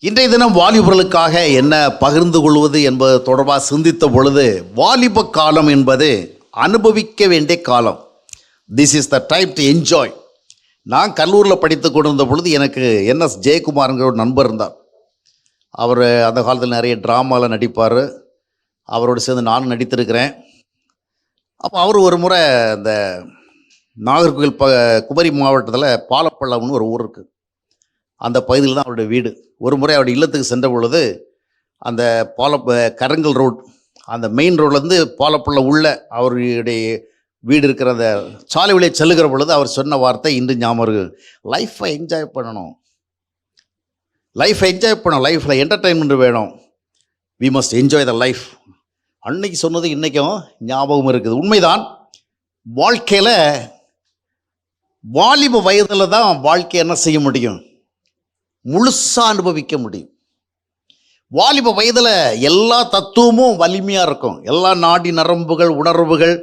இன்றைய தினம் வாலிபர்களுக்காக என்ன பகிர்ந்து கொள்வது என்பது தொடர்பாக சிந்தித்த பொழுது, வாலிப காலம் என்பது அனுபவிக்க வேண்டிய காலம். This is the time to enjoy. நான் கல்லூரியில் படித்து கொண்டிருந்த பொழுது எனக்கு என்எஸ் ஜெயக்குமார்ங்கிற ஒரு நண்பர் இருந்தார். அவர் அந்த காலத்தில் நிறைய ட்ராமாவில் நடிப்பார். அவரோடு சேர்ந்து நானும் நடித்திருக்கிறேன். அப்போ அவர் ஒரு முறை இந்த நாகர்கோவில் குமரி மாவட்டத்தில் பாலப்பள்ளம்னு ஒரு ஊர் இருக்குது. அந்த பகுதியில் தான் அவருடைய வீடு. ஒரு முறை அவருடைய இல்லத்துக்கு சென்ற பொழுது அந்த கரங்கல் ரோட், அந்த மெயின் ரோட்லேருந்து பாலப்பள்ளம் உள்ள அவருடைய வீடு இருக்கிற அந்த சாலை வழியை செல்லுகிற பொழுது அவர் சொன்ன வார்த்தை இன்று ஞாபகம். லைஃப்பை என்ஜாய் பண்ணணும், லைஃப்பில் என்டர்டெயின்மெண்ட் வேணும், we must enjoy the life. அன்னைக்கு சொன்னது இன்றைக்கும் ஞாபகம் இருக்குது. உண்மைதான். வாழ்க்கையில் வாலிப வயதில் தான் வாழ்க்கையை என்ன செய்ய முடியும், முழுசாக அனுபவிக்க முடியும். வாலிப வயதில் எல்லா தத்துவமும் வலிமையாக இருக்கும். எல்லா நாடி நரம்புகள், உணர்வுகள்,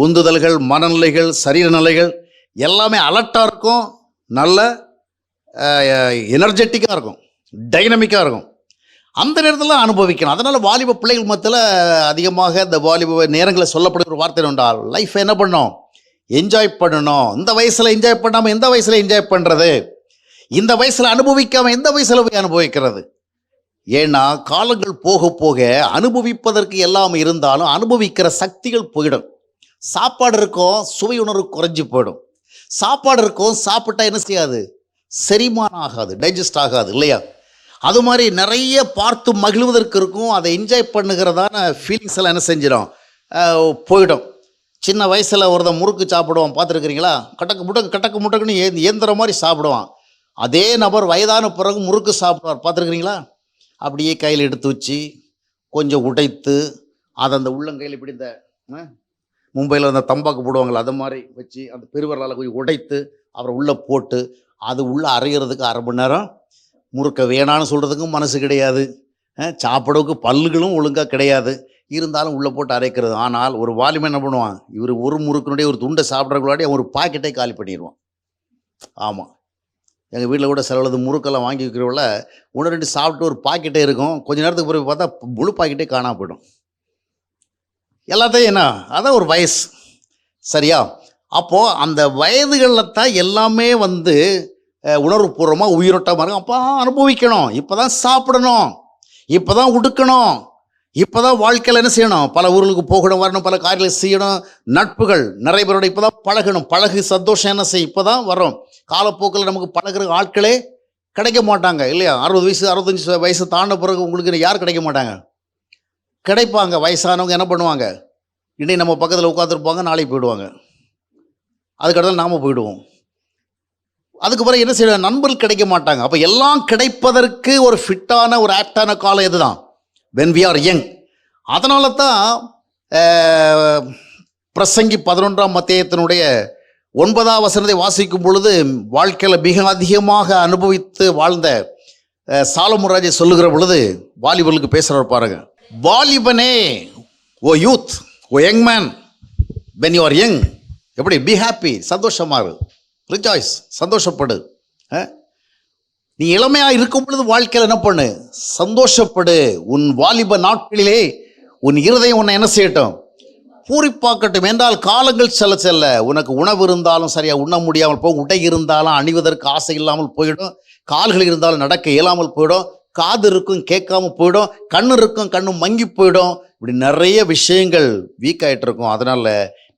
உந்துதல்கள், மனநிலைகள், சரீர நிலைகள் எல்லாமே அலர்ட்டாக இருக்கும். நல்ல எனர்ஜெட்டிக்காக இருக்கும், டைனமிக்காக இருக்கும். அந்த நேரத்தில் அனுபவிக்கணும். அதனால் வாலிப பிள்ளைகள் மத்தியில் அதிகமாக இந்த வாலிப நேரங்களில் சொல்லப்படுகிற வார்த்தை உண்டால் லைஃப்பை என்ன பண்ணணும், என்ஜாய் பண்ணணும். இந்த வயசில் என்ஜாய் பண்ணாமல் எந்த வயசில் என்ஜாய் பண்ணுறது, இந்த வயசில் அனுபவிக்காமல் எந்த வயசில் போய் அனுபவிக்கிறது. ஏன்னா காலங்கள் போக போக அனுபவிப்பதற்கு எல்லாம் இருந்தாலும் அனுபவிக்கிற சக்திகள் போயிடும். சாப்பாடு இருக்கும், சுவை உணர்வு குறைஞ்சி போயிடும். சாப்பாடு இருக்கும், சாப்பிட்டா என்ன செய்யாது, செரிமானம் ஆகாது, டைஜஸ்ட் ஆகாது இல்லையா. அது மாதிரி நிறைய பார்த்து மகிழ்வதற்கு இருக்கும். அதை என்ஜாய் பண்ணுகிறதான ஃபீலிங்ஸ் எல்லாம் என்ன செஞ்சிடும், போயிடும். சின்ன வயசில் ஒருத்தன் முறுக்கு சாப்பிடுவான், பார்த்துருக்குறீங்களா? கட்டக்கு முட்டக்குன்னு ஏந்திர மாதிரி சாப்பிடுவான். அதே நபர் வயதான பிறகு முறுக்கு சாப்பிடுவார், பார்த்துருக்குறீங்களா? அப்படியே கையில் எடுத்து வச்சு கொஞ்சம் உடைத்து அதை அந்த உள்ளங்கையில் இப்படி இந்த மும்பையில் அந்த தம்பாக்கு போடுவாங்களா, அது மாதிரி வச்சு அந்த பெருவரலால் கொஞ்சம் உடைத்து அவரை உள்ளே போட்டு அது உள்ளே அரைகிறதுக்கு அரை மணி நேரம். முறுக்க வேணான்னு சொல்கிறதுக்கும் மனசு கிடையாது, சாப்பிடவுக்கு பல்லுகளும் ஒழுங்காக கிடையாது, இருந்தாலும் உள்ளே போட்டு அரைக்கிறது. ஆனால் ஒரு வாலிபன் என்ன பண்ணுவான், இவர் ஒரு முறுக்கினுடைய ஒரு துண்டை சாப்பிட்றக்குள்ளாடி அவன் ஒரு பாக்கெட்டை காலி பண்ணிடுவான். ஆமாம், எங்கள் வீட்டில் கூட சிலது முறுக்கெல்லாம் வாங்கி வைக்கிறவங்கள 1-2 சாப்பிட்டு ஒரு பாக்கெட்டே இருக்கும். கொஞ்சம் நேரத்துக்கு பிறகு பார்த்தா முழு பாக்கெட்டே காணாம போயிடும். எல்லாத்தையும் என்ன, அதான் ஒரு வயசு, சரியா? அப்போது அந்த வயதுகளில் தான் எல்லாமே உணர்வுபூர்வமாக உயிரோட்டமாக இருக்கும். அப்போ அனுபவிக்கணும், இப்போ தான் சாப்பிடணும், இப்போ தான் உடுக்கணும், இப்போ தான் வாழ்க்கையில் என்ன செய்யணும், பல ஊர்களுக்கு போகணும், வரணும், பல காரியங்களை செய்யணும், நட்புகள் நிறைய பேரோட இப்போ தான் பழகணும். பழகு சந்தோஷம் என்ன செய்யும், இப்போ தான் வரும். காலப்போக்கில் நமக்கு பழகிற ஆட்களே கிடைக்க மாட்டாங்க இல்லையா? 60 வயசு 65 வயசு தாண்ட பிறகு உங்களுக்கு யார் கிடைக்க மாட்டாங்க? கிடைப்பாங்க. வயசானவங்க என்ன பண்ணுவாங்க, இன்னைக்கு நம்ம பக்கத்தில் உட்காந்துருப்பாங்க, நாளைக்கு போயிடுவாங்க, அதுக்கடுத்து நாம் போயிடுவோம். அதுக்கு பிறகு என்ன செய்ய, நண்பர்கள் கிடைக்க மாட்டாங்க. அப்போ எல்லாம் கிடைப்பதற்கு ஒரு ஃபிட்டான ஒரு ஆப்டான காலம் எது தான், when we are young. அதனால தான் பிரசங்கி 11ஆம் அத்தியாயத்தினுடைய 9ஆம் வசனத்தை வாசிக்கும் பொழுது வாழ்க்கையில் மிக அதிகமாக அனுபவித்து வாழ்ந்த சாலமோன் ராஜா சொல்லுகிற பொழுது வாலிபர்களுக்கு பேசுகிறார் பாருங்க. வாலிபனே, O youth, O young man, when you are young, எப்படி பி ஹாப்பி, சந்தோஷமாக ரிஜாய்ஸ், சந்தோஷப்படு. நீ இளமையாக இருக்கும் பொழுது வாழ்க்கையில் என்ன பண்ணு, சந்தோஷப்படு. உன் வாலிப நாட்களிலே உன் இருதயம் உன்னை என்ன செய்யட்டும், பூரிப்பாக்கட்டும். என்றால் காலங்கள் செல்ல செல்ல உனக்கு உணவு இருந்தாலும் சரியாக உண்ண முடியாமல் போகும், உடை இருந்தாலும் அணிவதற்கு ஆசை இல்லாமல் போயிடும், கால்கள் இருந்தாலும் நடக்க இயலாமல் போயிடும், காது இருக்கும் கேட்காம போயிடும், கண்ணு இருக்கும் கண்ணு மங்கி போயிடும். இப்படி நிறைய விஷயங்கள் வீக் ஆகிட்டு இருக்கும். அதனால்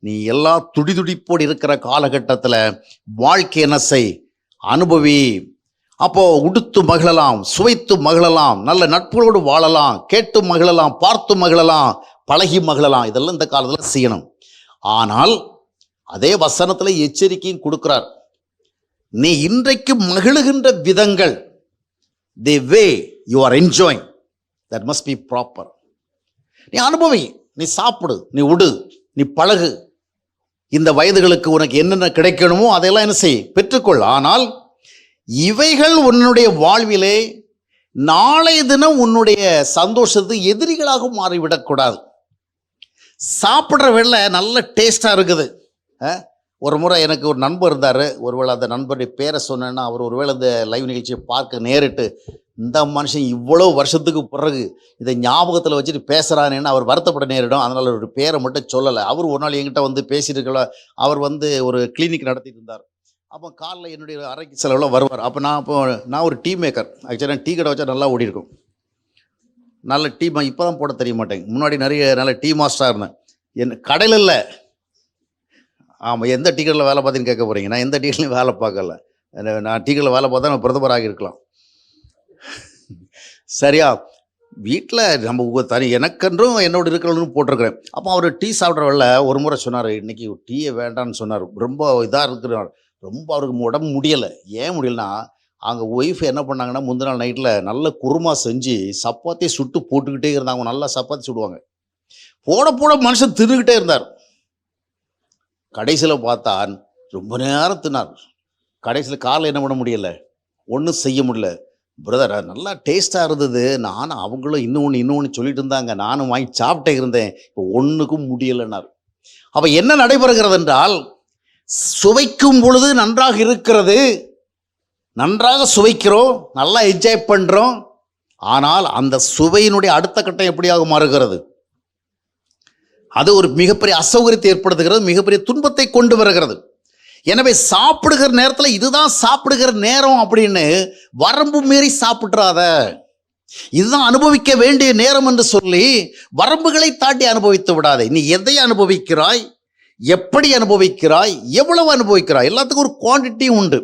நீ எல்லா துடிதுடிப்போடு இருக்கிற காலகட்டத்தில் வாழ்க்கை என்ன செய், அனுபவி. அப்போது உடுத்து மகிழலாம், சுவைத்து மகிழலாம், நல்ல நட்புகளோடு வாழலாம், கேட்டு மகிழலாம், பார்த்து மகிழலாம், பழகி மகிழலாம். இதெல்லாம் இந்த காலத்தில் செய்யணும். ஆனால் அதே வசனத்தில் எச்சரிக்கையும் கொடுக்கிறார். நீ இன்றைக்கு மகிழுகின்ற விதங்கள், the way you are enjoying, that must be proper. நீ அனுபவி, நீ சாப்பிடு, நீ உடு, நீ பழகு. இந்த வயதுகளுக்கு உனக்கு என்னென்ன கிடைக்கணுமோ அதையெல்லாம் என்ன செய், பெற்றுக்கொள். ஆனால் இவைகள் உன்னுடைய வாழ்விலே நாளை தினம் உன்னுடைய சந்தோஷத்துக்கு எதிரிகளாக மாறிவிடக்கூடாது. சாப்பிட்ற வேலை நல்ல டேஸ்டாக இருக்குது. ஒரு முறை எனக்கு ஒரு நண்பர் இருந்தார். ஒருவேளை அந்த நண்பருடைய பேரை சொன்னேன்னா அவர் ஒருவேளை இந்த லைவ் நிகழ்ச்சியை பார்க்க நேரிட்டு இந்த மனுஷன் இவ்வளோ வருஷத்துக்கு பிறகு இதை ஞாபகத்தில் வச்சுட்டு பேசுகிறானேன்னு அவர் வருத்தப்பட நேரிடும். அதனால் ஒரு பேரை மட்டும் சொல்லலை. அவர் ஒரு நாள் என்கிட்ட வந்து பேசியிருக்கல. அவர் வந்து ஒரு கிளினிக் நடத்திட்டு இருந்தார். அப்போ காலைல என்னுடைய அறைக்கு செலவில் வருவார். அப்போ நான் ஒரு டீ மேக்கர். ஆக்சுவலாக டீ கடை வச்சா நல்லா ஓடி இருக்கும். நல்ல டீ இப்போ தான் போட தெரிய மாட்டேங்க. முன்னாடி நிறைய நல்ல டீ மாஸ்டராக இருந்தேன். கடையில் இல்லை. ஆமாம், எந்த டீ கடையில் வேலை பார்த்தீங்கன்னு கேட்க போகிறீங்க. நான் எந்த டீ கடையிலையும் வேலை பார்க்கல. நான் டீ கடையில் வேலை பார்த்தா நான் பிரதமராக இருக்கலாம். சரியா? வீட்டில் நம்ம தனி எனக்கென்றும் என்னோட இருக்கிறவனும் போட்டிருக்கிறேன். அப்போ அவர் டீ சாப்பிட்றவல்ல ஒரு முறை சொன்னார், இன்றைக்கி டீயை வேண்டான்னு சொன்னார். ரொம்ப இதாக இருக்கிறார். ரொம்ப அவருக்கு உடம்பு முடியலை. ஏன் முடியலைன்னா, அங்கே ஒய்ஃப் என்ன பண்ணாங்கன்னா, முந்தின நாள் நைட்டில் நல்ல குருமா செஞ்சு சப்பாத்தி சுட்டு போட்டுக்கிட்டே இருந்தாங்க. நல்லா சப்பாத்தி சுடுவாங்க. போட போட மனுஷன் தின்னுக்கிட்டே இருந்தார். கடைசியில் பார்த்தா ரொம்ப நேரம் தின்னார். கடைசியில் காலைல என்ன பண்ண முடியலை, ஒன்றும் செய்ய முடியல. பிரதர் நல்லா டேஸ்ட்டாக இருந்தது, நானும் அவங்களும் இன்னொன்று சொல்லிட்டு இருந்தாங்க, நானும் வாங்கி சாப்பிட்டே இருந்தேன், இப்போ ஒன்றுக்கும் முடியலைன்னார். அப்போ என்ன நடைபெறுகிறது என்றால், சுவைக்கும் பொழுது நன்றாக இருக்கிறது, நன்றாக சுவைக்கிறோம், நல்லா என்ஜாய் பண்ணுறோம். ஆனால் அந்த சுவையினுடைய அடுத்த கட்டம் எப்படியாக மாறுகிறது? அது ஒரு மிகப்பெரிய அசௌகரியத்தை ஏற்படுத்துகிறது, மிகப்பெரிய துன்பத்தை கொண்டு வருகிறது. எனவே சாப்பிடுகிற நேரத்தில் இதுதான் சாப்பிடுகிற நேரம் அப்படின்னு வரம்பு மீறி சாப்பிட்றாத. இதுதான் அனுபவிக்க வேண்டிய நேரம் என்று சொல்லி வரம்புகளை தாண்டி அனுபவித்து விடாதே. நீ எதை அனுபவிக்கிறாய், எப்படி அனுபவிக்கிறாய், எவ்வளவு அனுபவிக்கிறாய், எல்லாத்துக்கும் ஒரு குவான்டிட்டி உண்டு.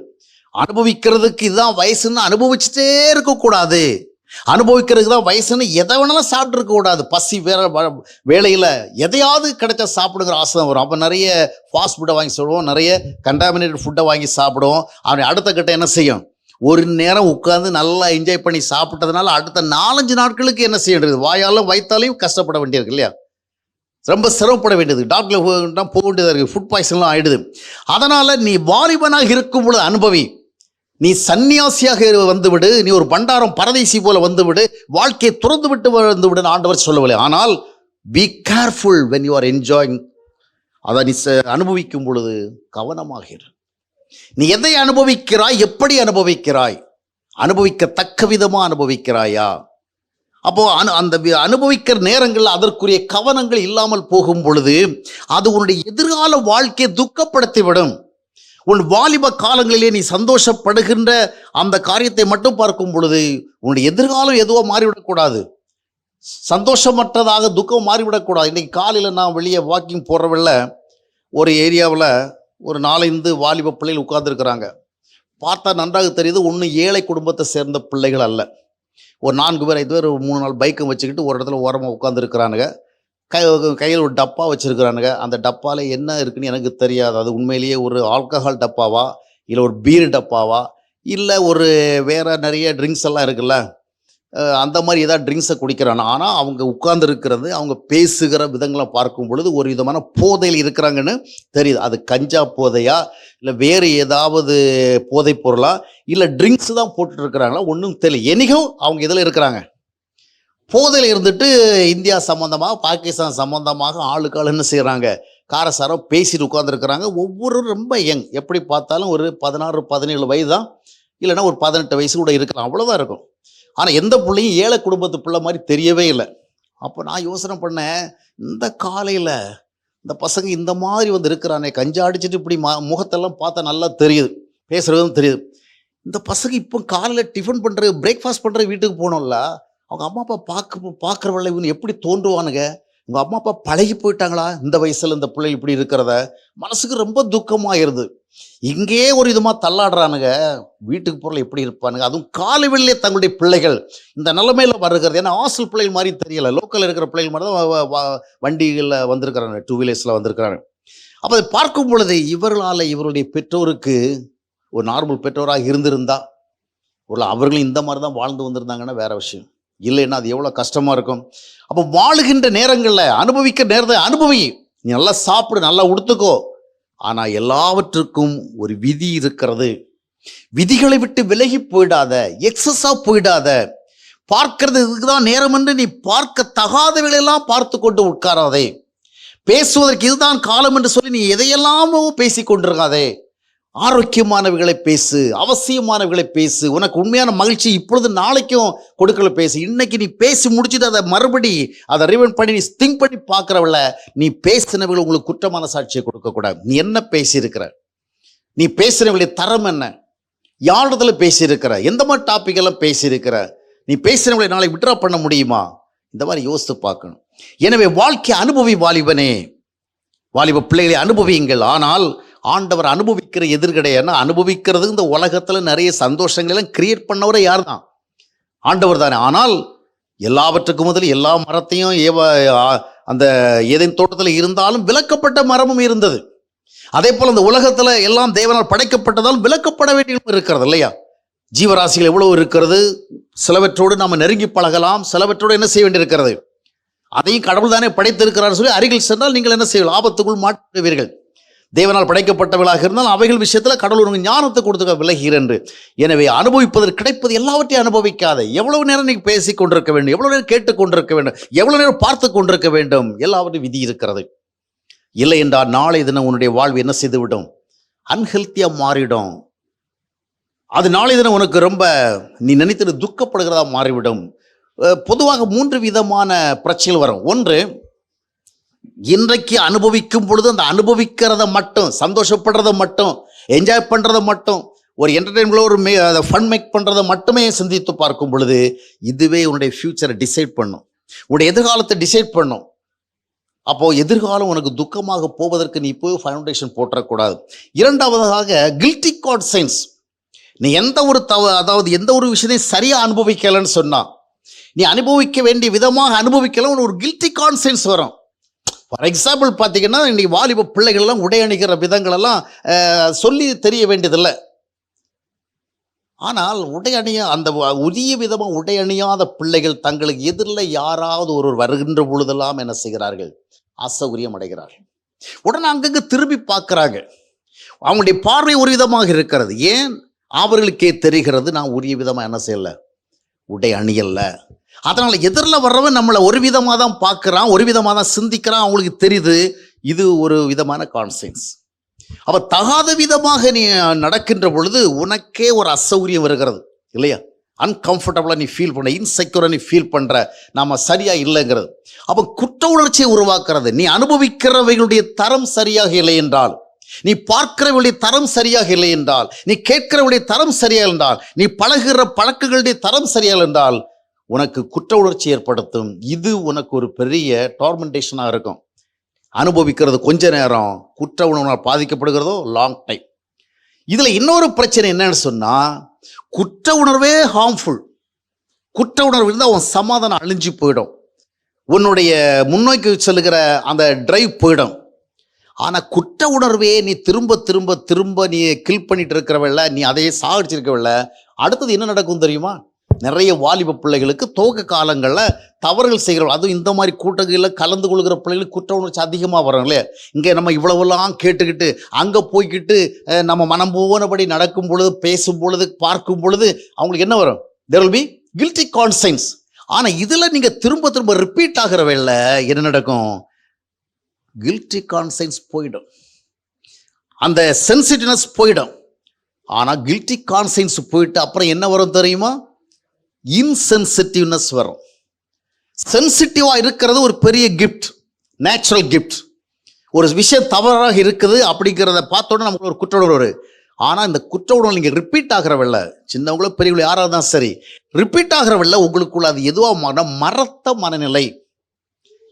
அனுபவிக்கிறதுக்கு இதுதான் வயசுன்னு அனுபவிச்சுட்டே இருக்கக்கூடாது. அனுபவிக்கிறதுக்கு தான் வயசுன்னு எதை வேணாலும் சாப்பிட்டு இருக்கக்கூடாது. பசி வேலையில் எதையாவது கிடைச்சா சாப்பிடுங்கிற ஆசை தான் வரும். அப்போ நிறைய ஃபாஸ்ட் ஃபுட்டை வாங்கி சாப்பிடுவோம், நிறைய கண்டாமினேட்டட் ஃபுட்டை வாங்கி சாப்பிடுவோம். அவன் அடுத்த கட்டம் என்ன செய்யும், ஒரு நேரம் உட்காந்து நல்லா என்ஜாய் பண்ணி சாப்பிட்டதுனால அடுத்த 4-5 நாட்களுக்கு என்ன செய்ய வேண்டியது, வாயாலும் வயிற்றாலையும் கஷ்டப்பட வேண்டியிருக்கு இல்லையா? ரொம்ப சிரமப்பட வேண்டியது, டாக்டர் போக வேண்டியதாக இருக்குது, ஃபுட் பாய்சன்லாம் ஆகிடுது. அதனால் நீ வாலிபனாக இருக்கும் பொழுது அனுபவி. நீ சன்னியாசியாக வந்துவிடு, நீ ஒரு பண்டாரம் பரதேசி போல வந்துவிடு, வாழ்க்கையை துறந்து விட்டு வந்துவிடு ஆண்டவர் சொல்லவில்லை. ஆனால் be careful when you are enjoying. அதை நீ அனுபவிக்கும் பொழுது கவனமாக இரு. நீ எதை அனுபவிக்கிறாய், எப்படி அனுபவிக்கிறாய், அனுபவிக்கத்தக்க விதமாக அனுபவிக்கிறாயா? அப்போ அந்த அனுபவிக்கிற நேரங்களில் அதற்குரிய கவனங்கள் இல்லாமல் போகும் பொழுது அது உன்னுடைய எதிர்கால வாழ்க்கையை துக்கப்படுத்திவிடும். உன் வாலிப காலங்களிலே நீ சந்தோஷப்படுகின்ற அந்த காரியத்தை மட்டும் பார்க்கும் பொழுது உன்னுடைய எதிர்காலம் எதுவோ மாறிவிடக்கூடாது, சந்தோஷமற்றதாக துக்கம் மாறிவிடக்கூடாது. இன்றைக்கி காலையில் நான் வெளியே வாக்கிங் போகிறவில்ல, ஒரு ஏரியாவில் ஒரு 4-5 வாலிப பிள்ளைகள் உட்கார்ந்துருக்கிறாங்க. பார்த்தா நன்றாக தெரியுது, ஒன்றும் ஏழை குடும்பத்தை சேர்ந்த பிள்ளைகள் அல்ல. ஒரு 4 பேர் 5 பேர் 3-4 பைக்கை வச்சுக்கிட்டு ஒரு இடத்துல ஓரமாக உட்காந்துருக்கிறானுங்க. கையில் ஒரு டப்பா வச்சுருக்கிறானுங்க. அந்த டப்பாவில் என்ன இருக்குன்னு எனக்கு தெரியாது. அது உண்மையிலேயே ஒரு ஆல்கஹால் டப்பாவா, இல்லை ஒரு பீர் டப்பாவா, இல்லை ஒரு வேறு நிறைய ட்ரிங்க்ஸ் எல்லாம் இருக்குல்ல, அந்த மாதிரி ஏதாவது ட்ரிங்க்ஸை குடிக்கிறாங்க. ஆனால் அவங்க உட்கார்ந்துருக்கிறது, அவங்க பேசுகிற விதங்களை பார்க்கும் பொழுது ஒரு விதமான போதையில் இருக்கிறாங்கன்னு தெரியுது. அது கஞ்சா போதையா, இல்லை வேறு ஏதாவது போதைப் பொருளா, இல்லை ட்ரிங்க்ஸ் தான் போட்டுட்டு இருக்கிறாங்களா, ஒன்றும் தெரியல. எனிகும் அவங்க இதில் இருக்கிறாங்க. போதையில் இருந்துட்டு இந்தியா சம்மந்தமாக, பாகிஸ்தான் சம்மந்தமாக ஆளுக்காள் என்ன செய்கிறாங்க, காரசாரம் பேசிட்டு உட்காந்துருக்கிறாங்க. ஒவ்வொருவரும் ரொம்ப யங், எப்படி பார்த்தாலும் ஒரு 16-17 வயது தான், இல்லைன்னா ஒரு 18 வயசு கூட இருக்கலாம், அவ்வளோதான் இருக்கும். ஆனால் எந்த பிள்ளையும் ஏழை குடும்பத்து பிள்ளை மாதிரி தெரியவே இல்லை. அப்போ நான் யோசனை பண்ணேன், இந்த காலையில் இந்த பசங்க இந்த மாதிரி வந்து இருக்கிறானே, கஞ்சா அடிச்சுட்டு இப்படி முகத்தெல்லாம் பார்த்தா நல்லா தெரியுது, பேசுகிறதும் தெரியுது. இந்த பசங்க இப்போ காலையில் டிஃபன் பண்ணுறது, பிரேக்ஃபாஸ்ட் பண்ணுறது வீட்டுக்கு போனோம்ல, அவங்க அம்மா அப்பா பார்க்குறவள்ள இவனு எப்படி தோன்றுவானுங்க, உங்கள் அம்மா அப்பா பழகி போயிட்டாங்களா இந்த வயசில் இந்த பிள்ளை இப்படி இருக்கிறத, மனசுக்கு ரொம்ப துக்கமாகிருது. இங்கே ஒரு விதமாக தள்ளாடுறானுங்க, வீட்டுக்கு போகிற எப்படி இருப்பானுங்க, அதுவும் காலை வெளியே தங்களுடைய பிள்ளைகள் இந்த நிலைமையில் வருகிறது. ஏன்னா ஹாஸ்டல் பிள்ளைகள் மாதிரி தெரியலை, லோக்கலில் இருக்கிற பிள்ளைகள் மாதிரி தான் வண்டிகளில் வந்திருக்கிறாங்க, 2 வீலர்ஸில் வந்திருக்கிறாங்க. அப்போ அதை பார்க்கும் பொழுது இவர்களால் இவருடைய பெற்றோருக்கு ஒரு நார்மல் பெற்றோராக இருந்திருந்தா, ஒரு அவர்களும் இந்த மாதிரி தான் வாழ்ந்து வந்திருந்தாங்கன்னா வேற விஷயம், இல்லைன்னா அது எவ்வளோ கஷ்டமாக இருக்கும். அப்போ வாழுகின்ற நேரங்களில் அனுபவிக்கிற நேரத்தை அனுபவி. நீ நல்லா சாப்பிடு, நல்லா உடுத்துக்கோ. ஆனால் எல்லாவற்றுக்கும் ஒரு விதி இருக்கிறது. விதிகளை விட்டு விலகி போயிடாத, எக்ஸஸாக போயிடாத. பார்க்கறது இதுக்கு தான் நேரம் என்று நீ பார்க்க தகாதவைகளெல்லாம் பார்த்து கொண்டு உட்காராதே. பேசுவதற்கு இதுதான் காலம் என்று சொல்லி நீ எதையெல்லாமோ பேசி கொண்டிருக்காதே. ஆரோக்கியமானவைகளை பேசு, அவசியமானவைகளை பேசு. உனக்கு உண்மையான மகிழ்ச்சி இப்பொழுது நாளைக்கும் கொடுக்கல பேசு. இன்னைக்கு நீ பேசி முடிச்சுட்டு அதை மறுபடி அதை ரிவைண்ட் பண்ணி நீ திங்க் பண்ணி பார்க்குறவள, நீ பேசினவர்கள் உங்களுக்கு குற்றமான சாட்சியை கொடுக்கக்கூடாது. நீ என்ன பேசியிருக்கிற, நீ பேசினவளுடைய தரம் என்ன, யாரிடத்துல பேசியிருக்கிற, எந்த மாதிரி டாபிக் எல்லாம் பேசியிருக்கிற, நீ பேசினவளை நாளை விட்ரா பண்ண முடியுமா, இந்த மாதிரி யோசித்து பார்க்கணும். எனவே வாழ்க்கை அனுபவி வாலிபனே, வாலிப பிள்ளைகளை அனுபவியுங்கள். ஆனால் ஆண்டவர் அனுபவிக்கிற எதிர்கடையான அனுபவிக்கிறது இந்த உலகத்தில் நிறைய சந்தோஷங்களெல்லாம் கிரியேட் பண்ணவரை யார் தான்? ஆண்டவர் தானே. ஆனால் எல்லாவற்றுக்கும் முதல் எல்லா மரத்தையும் அந்த ஏதேன் தோட்டத்தில் இருந்தாலும் விலக்கப்பட்ட மரமும் இருந்தது. அதே போல் இந்த உலகத்தில் எல்லாம் தேவனால் படைக்கப்பட்டதாலும் விலக்கப்பட வேண்டியதும் இருக்கிறது இல்லையா? ஜீவராசிகள் எவ்வளவு இருக்கிறது, சிலவற்றோடு நாம் நெருங்கி பழகலாம், சிலவற்றோடு என்ன செய்ய வேண்டியிருக்கிறது, அதையும் கடவுள் தானே படைத்திருக்கிறார் சொல்லி அருகில் சென்றால் நீங்கள் என்ன செய்வீர்கள், ஆபத்துக்குள் மாட்டுவீர்கள். தேவனால் படைக்கப்பட்டவர்களாக இருந்தால் அவைகள் விஷயத்தில் கடவுள் உங்களுக்கு ஞானத்தை கொடுத்துக்க விலகிறேன் என்று. எனவே அனுபவிப்பதற்கு கிடைப்பது எல்லாவற்றையும் அனுபவிக்காத. எவ்வளவு நேரம் நீங்கள் பேசி கொண்டிருக்க வேண்டும், எவ்வளவு நேரம் கேட்டு கொண்டிருக்க வேண்டும், எவ்வளவு நேரம் பார்த்து கொண்டிருக்க வேண்டும், எல்லாவற்றையும் விதி இருக்கிறது. இல்லை என்றால் நாளை தினம் உன்னுடைய வாழ்வு என்ன செய்துவிடும், அன்ஹெல்த்தியாக மாறிடும். அது நாளை தினம் உனக்கு ரொம்ப நீ நினைத்து துக்கப்படுகிறதா மாறிவிடும். பொதுவாக 3 விதமான பிரச்சனைகள் வரும். ஒன்று, இன்றைக்கு அனுபவிக்கும் பொழுது அந்த அனுபவிக்கிறத மட்டும், சந்தோஷப்படுறத மட்டும், என்ஜாய் பண்ணுறத மட்டும், ஒரு என்டர்டெயின்மெண்ட்ல ஒரு ஃபன் மேக் பண்ணுறதை மட்டுமே சிந்தித்து பார்க்கும் பொழுது இதுவே உன்னுடைய ஃபியூச்சரை டிசைட் பண்ணும், உன்னுடைய எதிர்காலத்தை டிசைட் பண்ணும். அப்போது எதிர்காலம் உனக்கு துக்கமாக போவதற்கு நீ போய் ஃபவுண்டேஷன் போட்டுறக்கூடாது. இரண்டாவதாக கில்ட்டி கான்ஷியன்ஸ். நீ எந்த ஒரு விஷயத்தையும் சரியாக அனுபவிக்கலைன்னு சொன்னால், நீ அனுபவிக்க வேண்டிய விதமாக அனுபவிக்கலாம், ஒரு கில்ட்டி கான்ஷியன்ஸ் வரும். ஃபார் எக்ஸாம்பிள் பார்த்தீங்கன்னா, இன்னைக்கு வாலிப பிள்ளைகள்லாம் உடை அணிகிற விதங்களெல்லாம் சொல்லி தெரிய வேண்டியதில்லை. ஆனால் உடை அணிய அந்த உரிய விதமாக உடை அணியாத பிள்ளைகள் தங்களுக்கு எதிரில் யாராவது ஒருவர் வருகின்ற பொழுதெல்லாம் என்ன செய்கிறார்கள், அசௌகரியம் அடைகிறார்கள். உடனே அங்கங்கே திரும்பி பார்க்குறாங்க. அவங்களுடைய பார்வை ஒரு விதமாக இருக்கிறது. ஏன்? அவர்களுக்கே தெரிகிறது நான் உரிய விதமாக என்ன செய்யலை, உடை அணியல்ல. அதனால் எதிரில் வர்றவன் நம்மளை ஒரு விதமாக தான் பார்க்குறான், ஒரு விதமாக தான் சிந்திக்கிறான், அவங்களுக்கு தெரியுது. இது ஒரு விதமான கான்சியன்ஸ். அப்போ தகாத விதமாக நீ நடக்கின்ற பொழுது உனக்கே ஒரு அசௌகரியம் வருகிறது இல்லையா? அன்கம்ஃபர்டபுளாக நீ ஃபீல் பண்ண, இன்செக்யூராக நீ ஃபீல் பண்ணுற, நாம் சரியாக இல்லைங்கிறது. அப்போ குற்ற உணர்ச்சியை உருவாக்குறது. நீ அனுபவிக்கிறவைகளுடைய தரம் சரியாக இல்லை என்றால், நீ பார்க்கிறவளுடைய தரம் சரியாக இல்லை என்றால், நீ கேட்கிறவளுடைய தரம் சரியாக என்றால், நீ பழகுகிற பழக்கங்களுடைய தரம் சரியாக என்றால் உனக்கு குற்ற உணர்ச்சி ஏற்படுத்தும். இது உனக்கு ஒரு பெரிய டார்மெண்டேஷனாக இருக்கும். அனுபவிக்கிறது கொஞ்ச நேரம், குற்ற உணர்வால் பாதிக்கப்படுகிறதோ லாங் டைம். இதில் இன்னொரு பிரச்சனை என்னன்னு சொன்னால், குற்ற உணர்வே ஹார்ம்ஃபுல். குற்ற உணர்வு இருந்தால் உன் சமாதானம் அழிஞ்சு போயிடும், உன்னுடைய முன்னோக்கி செல்லுகிற அந்த டிரைவ் போயிடும். ஆனால் குற்ற உணர்வே நீ திரும்ப திரும்ப திரும்ப நீ கில் பண்ணிட்டு இருக்கிறவல்ல, நீ அதையே சாகடிச்சிருக்கவில்ல, அடுத்தது என்ன நடக்கும் தெரியுமா? நிறைய வாலிப பிள்ளைகளுக்கு துவக்க காலங்களில் தவறுகள் செய்கிறவர்கள், அதுவும் இந்த மாதிரி கூட்டங்களில் கலந்து கொள்கிற பிள்ளைகளுக்கு குற்ற உணர்ச்சி அதிகமாக வரும் இல்லையா? இங்கே நம்ம இவ்வளவெல்லாம் கேட்டுக்கிட்டு அங்கே போய்கிட்டு நம்ம மனம் போனபடி நடக்கும் பொழுது, பேசும் பொழுது, பார்க்கும் பொழுது அவங்களுக்கு என்ன வரும்? There will be guilty conscience. ஆனால் இதில் நீங்கள் திரும்ப திரும்ப ரிப்பீட் ஆகிற வேலை என்ன நடக்கும்? கில்ட்டி கான்ஷியன்ஸ் போயிடும், அந்த சென்சிட்டிவ்னஸ் போயிடும். ஆனால் கில்ட்டி கான்ஷியன்ஸ் போயிட்டு அப்புறம் என்ன வரும் தெரியுமா? இன்சென்சிட்டிவ்னஸ் வரும். சென்சிட்டிவாக இருக்கிறது ஒரு பெரிய கிஃப்ட், நேச்சுரல் கிஃப்ட். ஒரு விஷயம் தவறாக இருக்குது அப்படிங்கிறத பார்த்தோன்னா நமக்கு ஒரு குற்ற உணர்வு வரும். ஆனால் இந்த குற்ற உணர்வு நீங்கள் ரிப்பீட் ஆகிறவில்ல, சின்னவங்களோ பெரியவங்களோ யாராக தான் சரி, ரிப்பீட் ஆகிறவில்ல, உங்களுக்குள்ள அது எதுவாக மறத்த மனநிலை.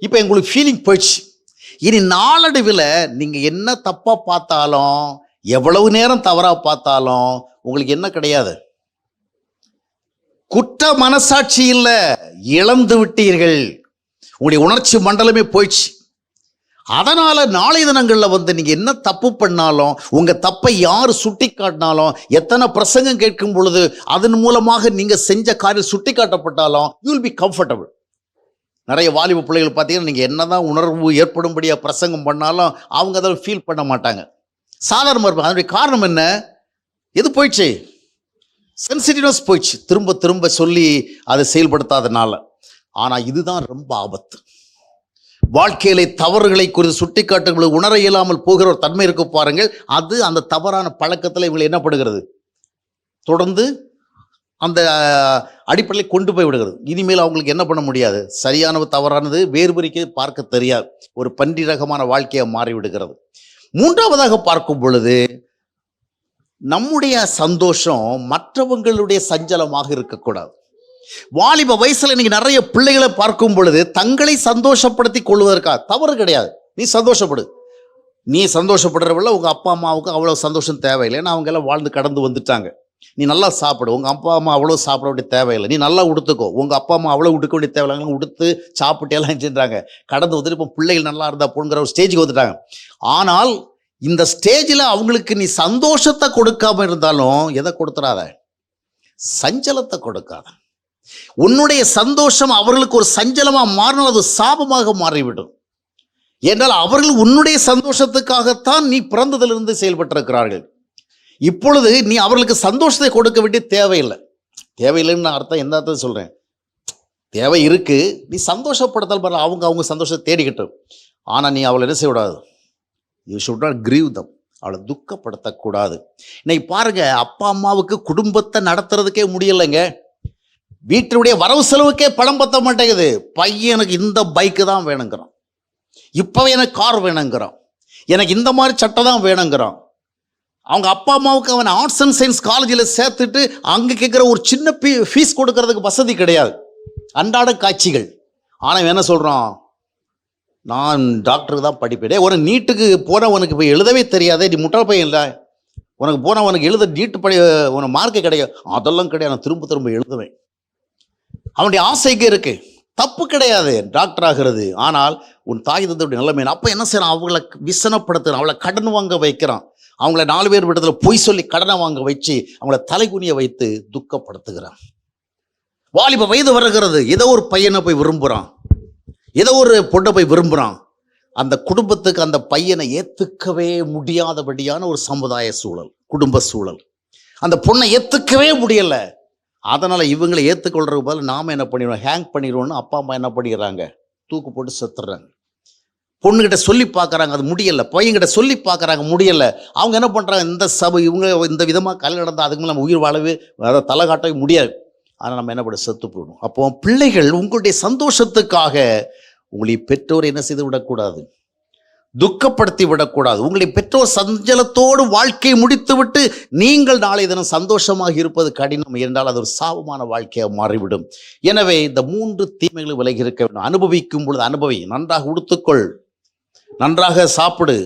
இப்போ எங்களுக்கு ஃபீலிங் போயிடுச்சு. இனி நாளடைவில் நீங்கள் என்ன தப்பாக பார்த்தாலும், எவ்வளவு நேரம் தவறாக பார்த்தாலும் உங்களுக்கு என்ன கிடையாது, குற்ற மனசாட்சி இல்லை, இழந்து விட்டீர்கள். உங்களுடைய உணர்ச்சி மண்டலமே போயிடுச்சு. அதனால் நாளை தினங்களில் நீங்கள் என்ன தப்பு பண்ணாலும், உங்கள் தப்பை யார் சுட்டி காட்டினாலும், எத்தனை பிரசங்கம் கேட்கும் பொழுது அதன் மூலமாக நீங்கள் செஞ்ச காரியம் சுட்டி காட்டப்பட்டாலும் யூ வில் பி கம்ஃபர்டபுள். நிறைய வாலிப பிள்ளைகள் பார்த்தீங்கன்னா, நீங்கள் என்ன தான் உணர்வு ஏற்படும்படியாக பிரசங்கம் பண்ணாலும் அவங்க அதை ஃபீல் பண்ண மாட்டாங்க, சாதாரணமாக இருப்பாங்க. அதனுடைய காரணம் என்ன? எது போயிடுச்சு? சென்சிட்டிவ்னஸ் போயிடுச்சு, திரும்ப திரும்ப சொல்லி அதை செயல்படுத்தாதனால. ஆனால் இதுதான் ரொம்ப ஆபத்து. வாழ்க்கையிலே தவறுகளை குறித்து சுட்டிக்காட்டுகளை உணர இயலாமல் போகிற ஒரு தன்மை இருக்கு பாருங்கள். அது அந்த தவறான பழக்கத்தில் இவங்களை என்னப்படுகிறது, தொடர்ந்து அந்த அடிப்படையில் கொண்டு போய் விடுகிறது. இனிமேல் அவங்களுக்கு என்ன பண்ண முடியாது, சரியானது தவறானது வேறுபறிக்க பார்க்க தெரியாது. ஒரு பன்றி ரகமான வாழ்க்கையை மாறிவிடுகிறது. மூன்றாவதாக பார்க்கும் பொழுது நம்முடைய சந்தோஷம் மற்றவங்களுடைய சஞ்சலமாக இருக்கக்கூடாது. வாலிப வயசுல இன்னைக்கு நிறைய பிள்ளைகளை பார்க்கும் பொழுது தங்களை சந்தோஷப்படுத்தி கொள்வதற்காக, தவறு கிடையாது, நீ சந்தோஷப்படு. நீ சந்தோஷப்படுறவள்ள உங்க அப்பா அம்மாவுக்கு அவ்வளவு சந்தோஷம் தேவையில்லை, ஏன்னா அவங்க எல்லாம் வாழ்ந்து கடந்து வந்துட்டாங்க. நீ நல்லா சாப்பிடு, உங்க அப்பா அம்மா அவ்வளோ சாப்பிட வேண்டிய தேவையில்லை. நீ நல்லா உடுத்துக்கோ, உங்க அப்பா அம்மா அவ்வளோ உடுக்க வேண்டிய தேவையில்லை, உடுத்து சாப்பிட்டு எல்லாம் செஞ்சாங்க, கடந்து வந்துட்டு இப்போ பிள்ளைகள் நல்லா இருந்தா போங்கிற ஒரு ஸ்டேஜுக்கு வந்துட்டாங்க. ஆனால் இந்த ஸ்டேஜில் அவங்களுக்கு நீ சந்தோஷத்தை கொடுக்காம இருந்தாலும் எதை கொடுத்துடாத, சஞ்சலத்தை கொடுக்காத. உன்னுடைய சந்தோஷம் அவர்களுக்கு ஒரு சஞ்சலமா மாறினால் அது சாபமாக மாறிவிடும். என்றால் அவர்கள் உன்னுடைய சந்தோஷத்துக்காகத்தான் நீ பிறந்ததிலிருந்து செயல்பட்டிருக்கிறார்கள். இப்பொழுது நீ அவர்களுக்கு சந்தோஷத்தை கொடுக்க வேண்டிய தேவையில்லை. தேவையில்லைன்னு நான் அர்த்தம் எந்த அர்த்தம் சொல்றேன், தேவை இருக்கு, நீ சந்தோஷப்படுத்தல் பாரு, அவங்க சந்தோஷத்தை தேடிக்கிட்டோம். ஆனால் நீ அவளை என்ன செய்யக்கூடாது, யூ ஷுட் நாட் கிரீவ் தம், அவளை துக்கப்படுத்தக்கூடாது. இன்னைக்கு பாருங்க, அப்பா அம்மாவுக்கு குடும்பத்தை நடத்துறதுக்கே முடியலைங்க, வீட்டினுடைய வரவு செலவுக்கே பணம் பத்த மாட்டேங்குது. பையனுக்கு இந்த பைக்கு தான் வேணுங்கிறான், இப்போ எனக்கு கார் வேணுங்கிறான், எனக்கு இந்த மாதிரி சட்டை தான் வேணுங்கிறான். அவங்க அப்பா அம்மாவுக்கு அவன் ஆர்ட்ஸ் அண்ட் சயின்ஸ் காலேஜில் சேர்த்துட்டு அங்கே கேட்குற ஒரு சின்ன ஃபீஸ் கொடுக்கறதுக்கு வசதி கிடையாது, அன்றாட காட்சிகள். ஆனால் என்ன சொல்கிறான், நான் டாக்டருக்கு தான் படிப்பேன். ஒரு நீட்டுக்கு போனவனுக்கு போய் எழுதவே தெரியாதே, நீ முட்டாள் பையன் இல்லை, உனக்கு போனவனுக்கு எழுத நீட்டு உனக்கு மார்க்கு கிடையாது. அதெல்லாம் கிடையாது, நான் திரும்ப திரும்ப எழுதுவேன். அவனுடைய ஆசைக்கு இருக்கு, தப்பு கிடையாது டாக்டர் ஆகிறது. ஆனால் உன் தாய் தந்தையுடைய நிலைமை அப்போ என்ன செய்யறான், அவங்கள விசனப்படுத்துறான், அவளை கடன் வாங்க வைக்கிறான், அவங்கள 4 பேர் விடத்துல பொய் சொல்லி கடனை வாங்க வச்சு அவங்கள தலைகுனிய வைத்து துக்கப்படுத்துகிறான். வாலிப வயது வருகிறது, ஏதோ ஒரு பையனை போய் விரும்புகிறான், ஏதோ ஒரு பொண்ணை போய் விரும்புகிறான். அந்த குடும்பத்துக்கு அந்த பையனை ஏற்றுக்கவே முடியாதபடியான ஒரு சமுதாய சூழல், குடும்ப சூழல். அந்த பொண்ணை ஏற்றுக்கவே முடியலை. அதனால் இவங்களை ஏற்றுக்கொள்றது போல நாம் என்ன பண்ணிடுவோம், ஹேங் பண்ணிடுவோம்னு அப்பா அம்மா என்ன பண்ணிடுறாங்க, தூக்கு போட்டு செத்துடுறாங்க. பொண்ணுகிட்ட சொல்லி பார்க்குறாங்க, அது முடியலை. பையன்கிட்ட சொல்லி பார்க்குறாங்க, முடியலை. அவங்க என்ன பண்ணுறாங்க, இந்த சபை இவங்க இந்த விதமாக கல்யாணம் நடந்தால் அதுக்கு மேலே நம்ம உயிர் வாழவே, அதை தலை காட்டவே முடியாது. ஆனால் நம்ம என்ன பண்ண, செத்து போயிடும். அப்போ பிள்ளைகள் உங்களுடைய சந்தோஷத்துக்காக உங்களை பெற்றோர் என்ன செய்து விடக்கூடாது, துக்கப்படுத்தி விடக்கூடாது. உங்களை பெற்றோர் சஞ்சலத்தோடு வாழ்க்கையை முடித்து விட்டு நீங்கள் நாளை தினம் சந்தோஷமாக இருப்பது கடினம் என்றால் அது ஒரு சாபமான வாழ்க்கையாக மாறிவிடும். எனவே இந்த 3 தீமைகளும் விலகி இருக்க வேண்டும். அனுபவிக்கும் பொழுது அனுபவி, நன்றாக உடுத்துக்கொள், நன்றாக சாப்பிடு,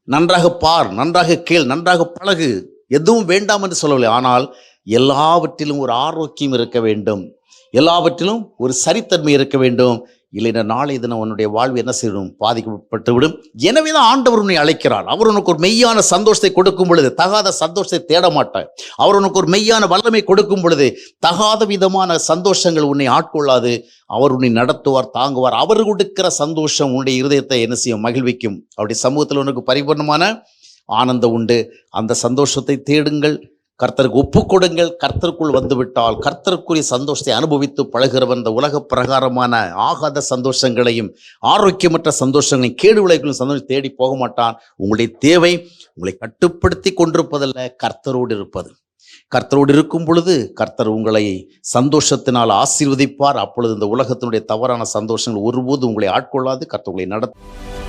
நன்றாக பார், நன்றாக கேள், நன்றாக பழகு. எதுவும் வேண்டாம் என்று சொல்லவில்லை, ஆனால் எல்லாவற்றிலும் ஒரு ஆரோக்கியம் இருக்க வேண்டும், எல்லாவற்றிலும் ஒரு சரித்தன்மை இருக்க வேண்டும். இல்லைன்னா நாளை தினம் உன்னுடைய வாழ்வு என்ன செய்யணும், பாதிக்கப்பட்டு விடும். எனவே தான் ஆண்டவர் உன்னை அழைக்கிறார். அவர் உனக்கு ஒரு மெய்யான சந்தோஷத்தை கொடுக்கும் பொழுது தகாத சந்தோஷத்தை தேட மாட்டார். அவர் உனக்கு ஒரு மெய்யான வல்லமை கொடுக்கும் பொழுது தகாத விதமான சந்தோஷங்கள் உன்னை ஆட்கொள்ளாது. அவர் உன்னை நடத்துவார், தாங்குவார். அவர் கொடுக்கிற சந்தோஷம் உன்னுடைய இருதயத்தை என்ன செய்யும், மகிழ்விக்கும். அவருடைய சமூகத்தில் உனக்கு பரிபூர்ணமான ஆனந்தம் உண்டு. அந்த சந்தோஷத்தை தேடுங்கள், கர்த்தருக்கு ஒப்புக்கொடுங்கள். கர்த்தருக்குள் வந்துவிட்டால் கர்த்தருக்குரிய சந்தோஷத்தை அனுபவித்து பழகிறவன் இந்த உலக பிரகாரமான ஆகாத சந்தோஷங்களையும் ஆரோக்கியமற்ற சந்தோஷங்களையும் கேடு விளைவுகளையும் சந்தோஷம் தேடி போக மாட்டான். உங்களுடைய தேவை உங்களை கட்டுப்படுத்தி கொண்டிருப்பதல்ல, கர்த்தரோடு இருப்பது. கர்த்தரோடு இருக்கும் பொழுது கர்த்தர் உங்களை சந்தோஷத்தினால் ஆசீர்வதிப்பார். அப்பொழுது இந்த உலகத்தினுடைய தவறான சந்தோஷங்கள் ஒருபோது உங்களை ஆட்கொள்ளாது. கர்த்தர் உங்களை நடத்தும்.